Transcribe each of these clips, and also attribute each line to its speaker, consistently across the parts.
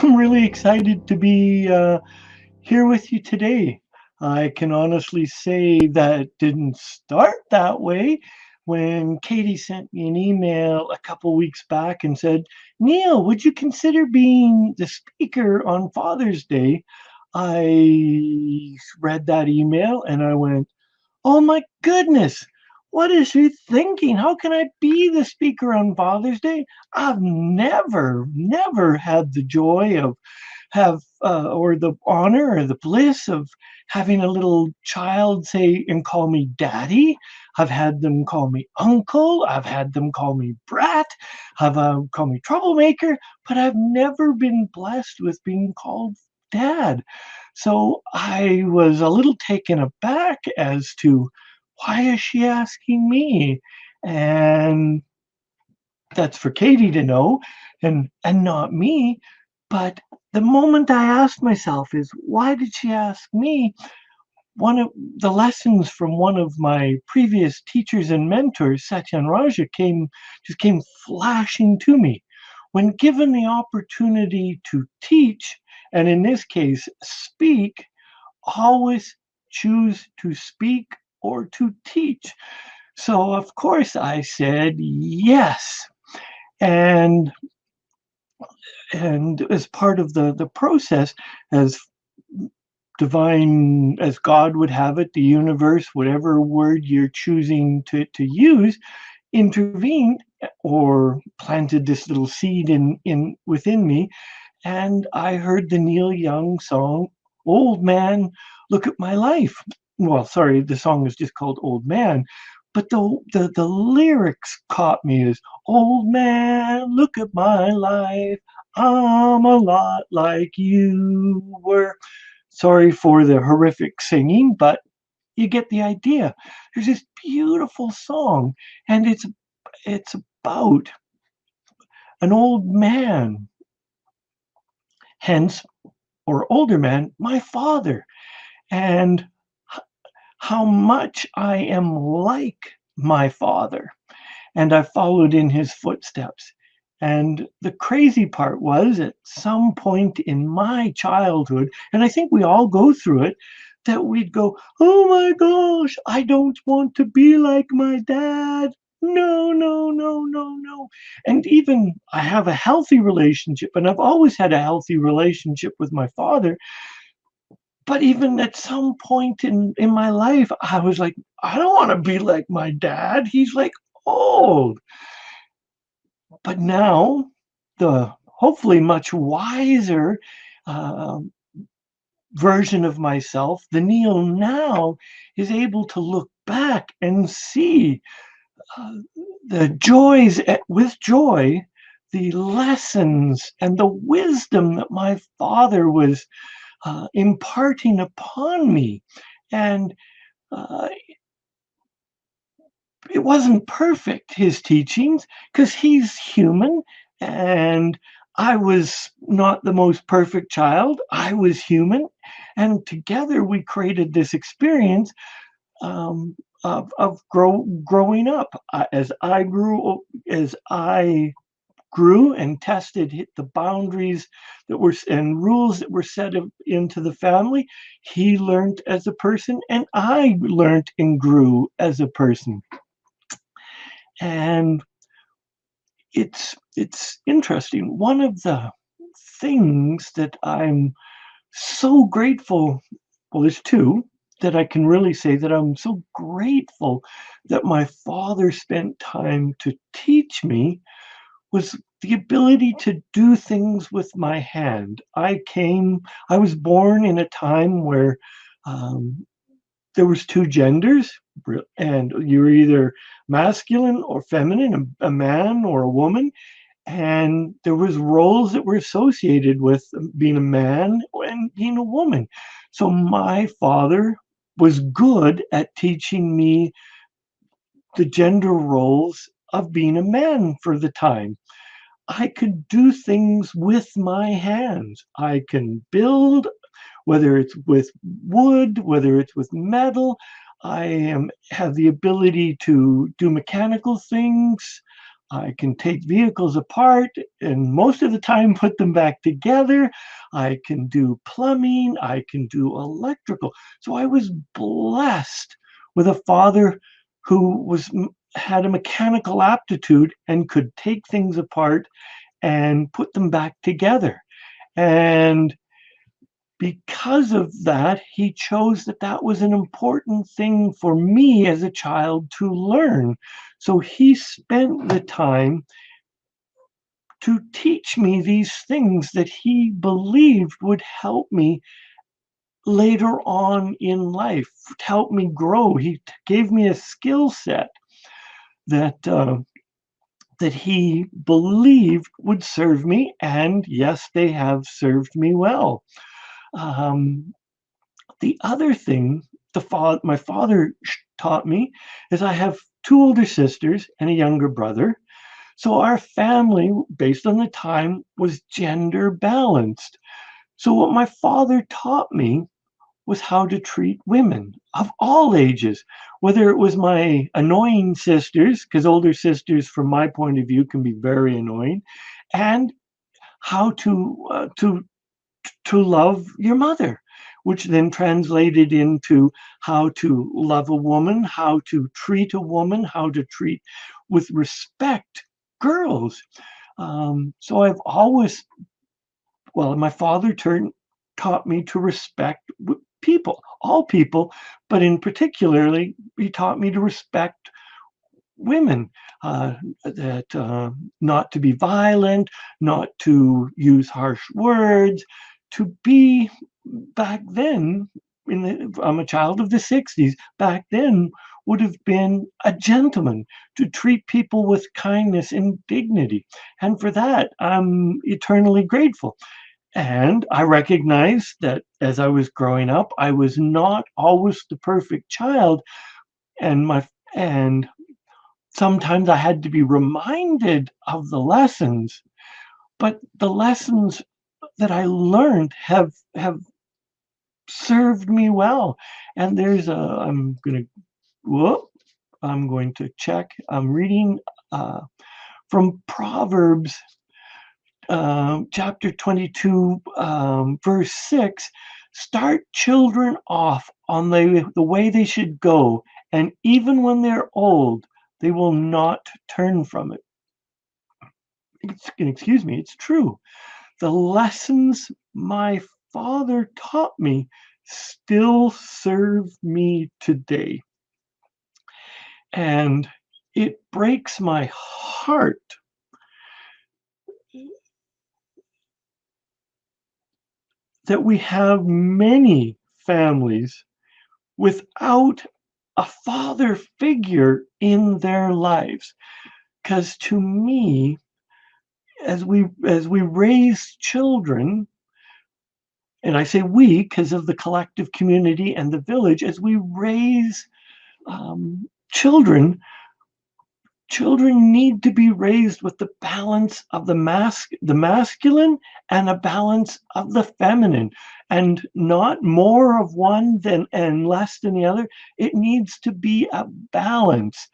Speaker 1: I'm really excited to be here with you today. I can honestly say that it didn't start that way when Katie sent me an email a couple weeks back and said, Neil, would you consider being the speaker on Father's Day? I read that email and I went, oh my goodness, what is she thinking? How can I be the speaker on Father's Day? I've never had the joy of have or the honor or the bliss of having a little child say and call me daddy. I've had them call me uncle. I've had them call me brat. Have call me troublemaker. But I've never been blessed with being called dad. So I was a little taken aback as to why is she asking me? And that's for Katie to know and not me. But the moment I asked myself is why did she ask me? One of the lessons from one of my previous teachers and mentors, Satyan Raja, came flashing to me. When given the opportunity to teach, and in this case speak, always choose to speak or to teach. So of course I said yes. And and as part of the process, as divine as God would have it, the universe, whatever word you're choosing to use, intervened or planted this little seed in within me, and I heard the Neil Young song, Old Man, Look at My Life. Well, sorry, the song is just called Old Man, but the lyrics caught me as Old Man, look at my life. I'm a lot like you were. Sorry for the horrific singing, but you get the idea. There's this beautiful song, and it's about an old man, hence or older man, my father, and how much I am like my father. And I followed in his footsteps. And the crazy part was at some point in my childhood, and I think we all go through it, that we'd go, oh my gosh, I don't want to be like my dad. No, no, no, no, no. And even I have a healthy relationship, and I've always had a healthy relationship with my father, but even at some point in my life, I was like, I don't want to be like my dad. He's like old. But now, the hopefully much wiser uh, version of myself, the Neil now, is able to look back and see uh, the joys with joy, the lessons and the wisdom that my father was imparting upon me. And uh, it wasn't perfect, his teachings, because he's human. And I was not the most perfect child. I was human. And together we created this experience of growing up. As I grew and tested the boundaries that were and rules that were set into the family, he learned as a person, and I learned and grew as a person. And it's interesting. One of the things that I'm so grateful, well, there's two that I can really say that I'm so grateful that my father spent time to teach me was the ability to do things with my hand. I was born in a time where um, there was two genders, and you were either masculine or feminine, a man or a woman, and there was roles that were associated with being a man and being a woman. So my father was good at teaching me the gender roles of being a man for the time. I could do things with my hands. I can build, whether it's with wood, whether it's with metal. Have the ability to do mechanical things. I can take vehicles apart and most of the time put them back together. I can do plumbing, I can do electrical. So I was blessed with a father who had a mechanical aptitude and could take things apart and put them back together. And because of that, he chose that that was an important thing for me as a child to learn. So he spent the time to teach me these things that he believed would help me later on in life, to help me grow. He gave me a skill set that that he believed would serve me, and yes, they have served me well. Um, the other thing my father taught me is I have two older sisters and a younger brother. So our family, based on the time, was gender balanced. So what my father taught me was how to treat women of all ages, whether it was my annoying sisters, because older sisters, from my point of view, can be very annoying, and how to love your mother, which then translated into how to love a woman, how to treat a woman, how to treat with respect girls. So I've always, well, my father taught me to respect people, all people, but in particularly, he taught me to respect women, that not to be violent, not to use harsh words, to be back then. I'm a child of the '60s. Back then would have been a gentleman, to treat people with kindness and dignity, and for that I'm eternally grateful. And I recognize that as I was growing up, I was not always the perfect child, and my and sometimes I had to be reminded of the lessons, but the lessons that I learned have served me well. And there's a whoop, I'm going to check. I'm reading from Proverbs, chapter 22, verse 6. Start children off on the way they should go, and even when they're old, they will not turn from it. Excuse me, it's true. The lessons my father taught me still serve me today. And it breaks my heart that we have many families without a father figure in their lives. Because to me, as we raise children, and I say we because of the collective community and the village, as we raise children, children need to be raised with the balance of the masculine and a balance of the feminine, and not more of one than and less than the other. It needs to be a balance.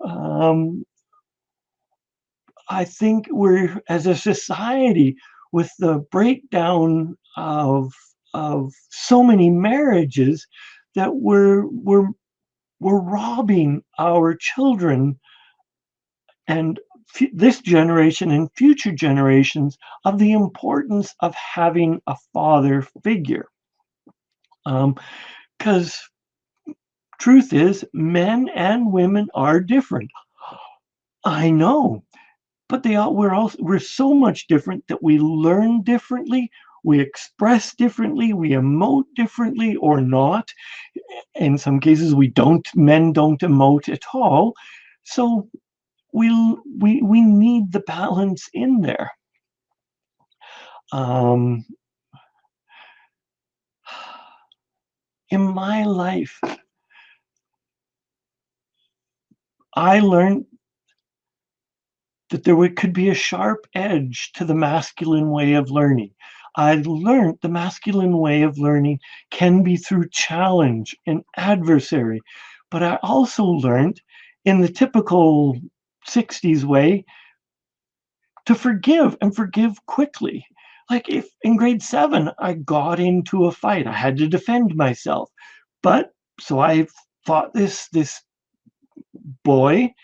Speaker 1: Um, I think we're, as a society, with the breakdown of so many marriages, that we're robbing our children and this generation and future generations of the importance of having a father figure. Because truth is, men and women are different. I know, but we're so much different that we learn differently, we express differently, we emote differently or not. In some cases, men don't emote at all. So we need the balance in there. Um, in my life, I learned that could be a sharp edge to the masculine way of learning. I learned the masculine way of learning can be through challenge and adversary, but I also learned in the typical 60s way to forgive and forgive quickly. Like if in grade 7 I got into a fight, I had to defend myself. But so I fought this boy,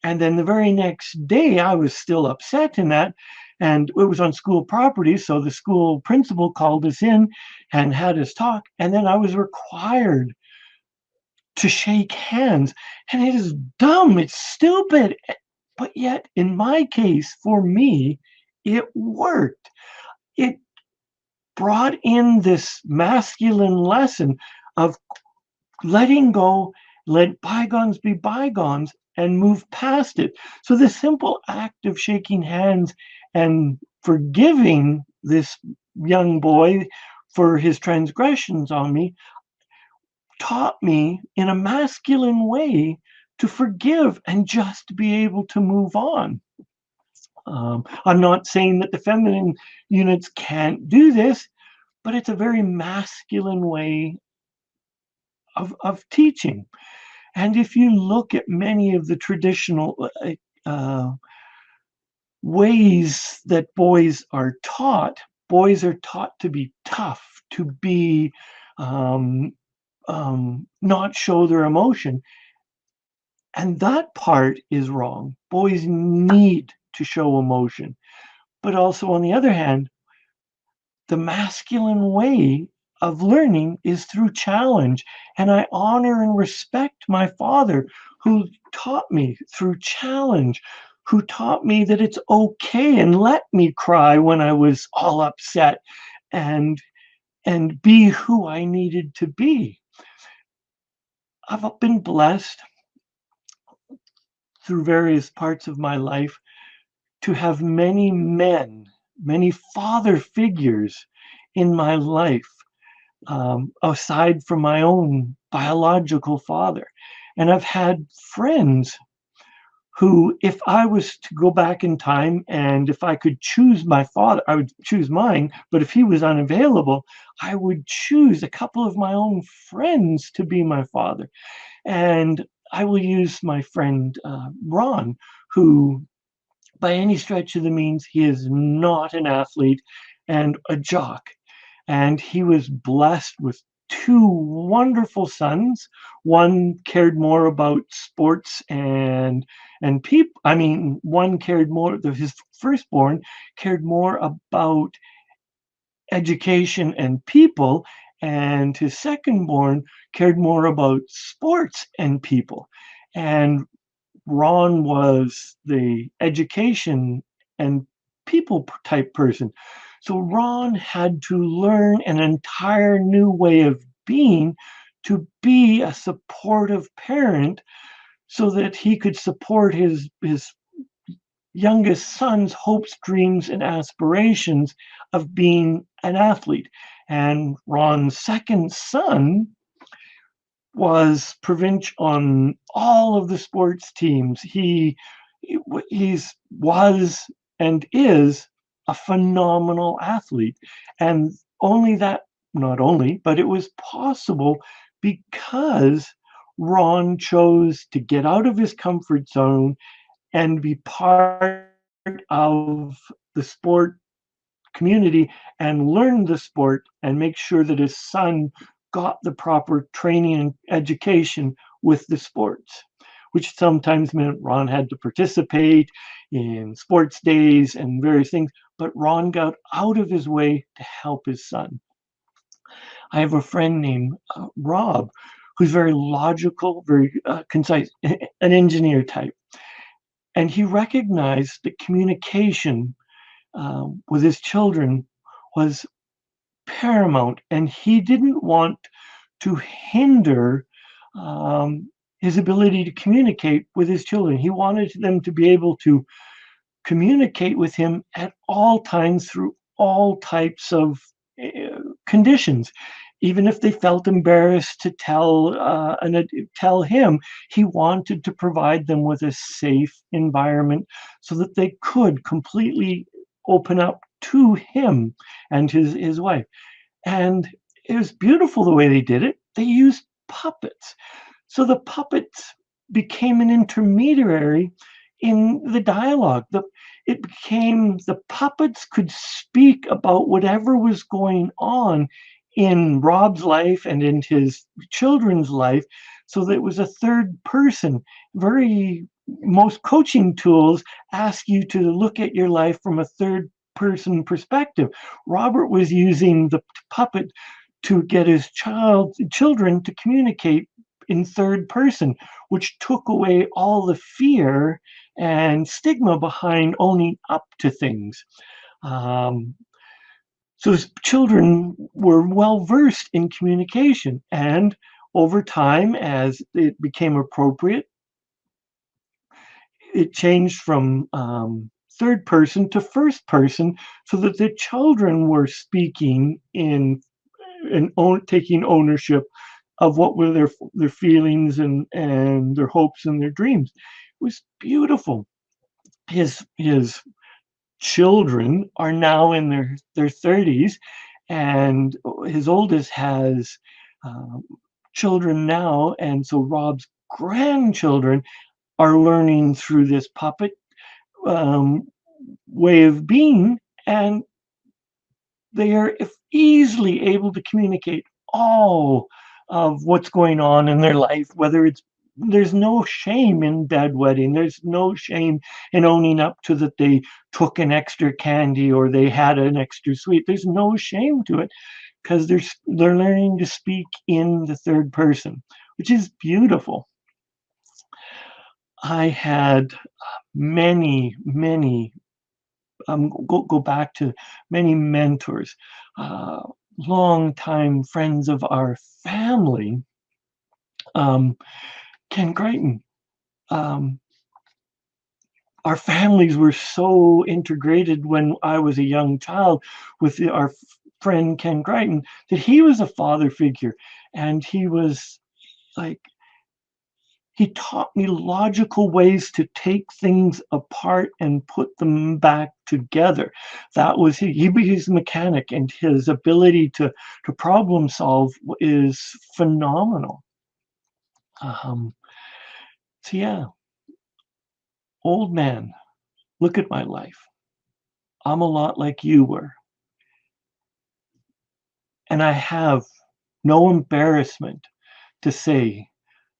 Speaker 1: and then the very next day I was still upset in that, and it was on school property, so the school principal called us in and had us talk, and then I was required to shake hands. And it is dumb, it's stupid, but yet in my case, for me, it worked. It brought in this masculine lesson of letting go, let bygones be bygones, and move past it. So the simple act of shaking hands and forgiving this young boy for his transgressions on me taught me in a masculine way to forgive and just be able to move on. I'm not saying that the feminine units can't do this, but it's a very masculine way of teaching. And if you look at many of the traditional ways that boys are taught to be tough, to be um, not show their emotion. And that part is wrong. Boys need to show emotion. But also, on the other hand, the masculine way of learning is through challenge. And I honor and respect my father who taught me through challenge, who taught me that it's okay and let me cry when I was all upset and be who I needed to be. I've been blessed through various parts of my life to have many men, many father figures in my life, aside from my own biological father. And I've had friends who, if I was to go back in time and if I could choose my father, I would choose mine. But if he was unavailable, I would choose a couple of my own friends to be my father. And I will use my friend Ron, who by any stretch of the means, he is not an athlete and a jock. And he was blessed with two wonderful sons. One cared more about sports and people. I mean, one cared more. His firstborn cared more about education and people, and his secondborn cared more about sports and people. And Ron was the education and people type person. So Ron had to learn an entire new way of being to be a supportive parent so that he could support his youngest son's hopes, dreams, and aspirations of being an athlete. And Ron's second son was provincial on all of the sports teams. He's was and is a phenomenal athlete, and only that not only, but it was possible because Ron chose to get out of his comfort zone and be part of the sport community and learn the sport and make sure that his son got the proper training and education with the sports, which sometimes meant Ron had to participate in sports days and various things, but Ron got out of his way to help his son. I have a friend named Rob who's very logical, very concise, an engineer type. And he recognized that communication with his children was paramount, and he didn't want to hinder his ability to communicate with his children. He wanted them to be able to communicate with him at all times through all types of conditions. Even if they felt embarrassed to tell him, he wanted to provide them with a safe environment so that they could completely open up to him and his wife. And it was beautiful the way they did it. They used puppets. So the puppets became an intermediary in the dialogue. It became the puppets could speak about whatever was going on in Rob's life and in his children's life, so that it was a third person. Very Most coaching tools ask you to look at your life from a third person perspective. Robert was using the puppet to get his children to communicate in third person, which took away all the fear and stigma behind owning up to things. Um, so his children were well versed in communication, and over time, as it became appropriate, it changed from third person to first person, so that the children were speaking in and taking ownership of what were their feelings and their hopes and their dreams. It was beautiful. His children are now in their 30s, and his oldest has um, children now, and so Rob's grandchildren are learning through this puppet um, way of being, and they are easily able to communicate all of what's going on in their life, whether it's there's no shame in bedwetting. There's no shame in owning up to that they took an extra candy or they had an extra sweet. There's no shame to it because they're learning to speak in the third person, which is beautiful. I had many go back to many mentors, uh, longtime friends of our family. Um, Ken Crichton. Um, our families were so integrated when I was a young child with our friend Ken Crichton that he was a father figure, and he was like he taught me logical ways to take things apart and put them back together. That was he's a mechanic, and his ability to problem solve is phenomenal. Um, so yeah, old man, look at my life. I'm a lot like you were, and I have no embarrassment to say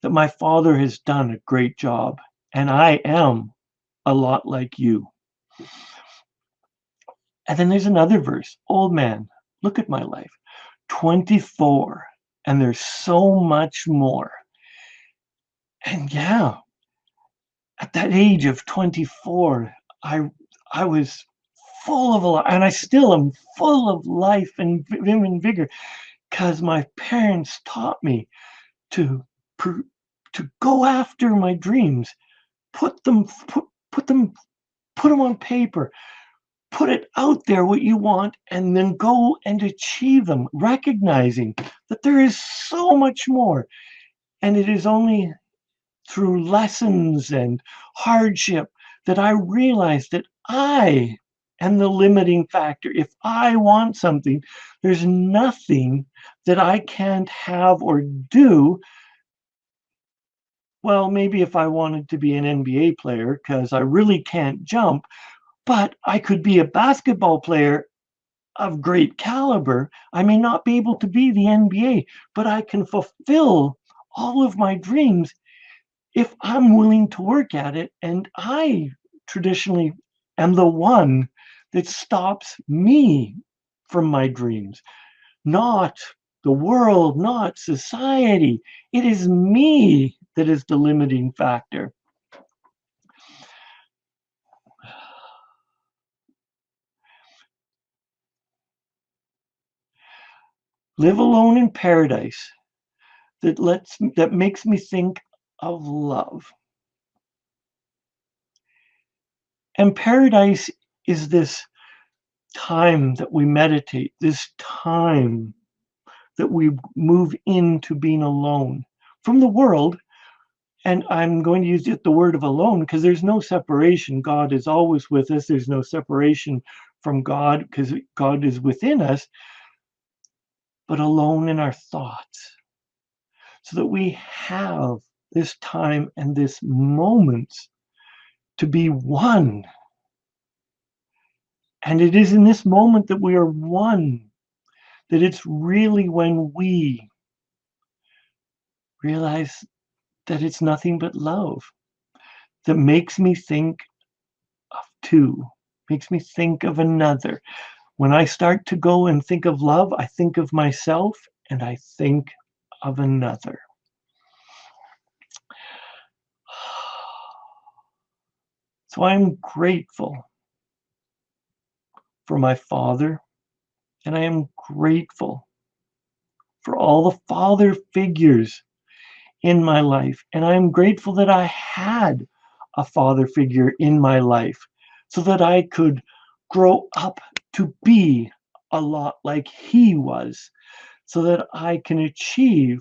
Speaker 1: that my father has done a great job, and I am a lot like you. And then there's another verse. Old man, look at my life. 24. And there's so much more. And yeah, at that age of 24, I I was full of a lot, and I still am full of life and vim and vigor because my parents taught me to to go after my dreams, put them put, put them put them on paper, put it out there what you want, and then go and achieve them, recognizing that there is so much more. And it is only through lessons and hardship that I realize that I am the limiting factor. If I want something, there's nothing that I can't have or do. Well, maybe if I wanted to be an NBA player, because I really can't jump, but I could be a basketball player of great caliber. I may not be able to be the NBA, but I can fulfill all of my dreams if I'm willing to work at it. And I traditionally am the one that stops me from my dreams, not the world, not society. It is me that is the limiting factor. Live alone in paradise that makes me think of love. And paradise is this time that we meditate, this time that we move into being alone from the world. And I'm going to use the word of alone because there's no separation. God is always with us. There's no separation from God because God is within us, but alone in our thoughts. So that we have this time and this moment to be one. And it is in this moment that we are one, that it's really when we realize that it's nothing but love that makes me think of two, makes me think of another. When I start to go and think of love, I think of myself and I think of another. So I'm grateful for my father, and I am grateful for all the father figures in my life. And I'm grateful that I had a father figure in my life so that I could grow up to be a lot like he was, so that I can achieve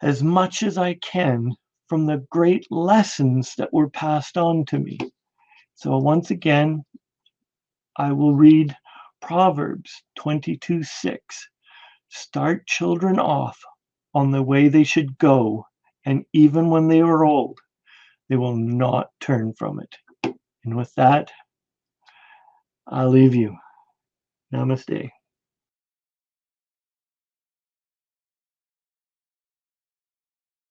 Speaker 1: as much as I can from the great lessons that were passed on to me. So once again, I will read Proverbs 22:6. Start children off on the way they should go, and even when they are old, they will not turn from it. And with that, I'll leave you. Namaste.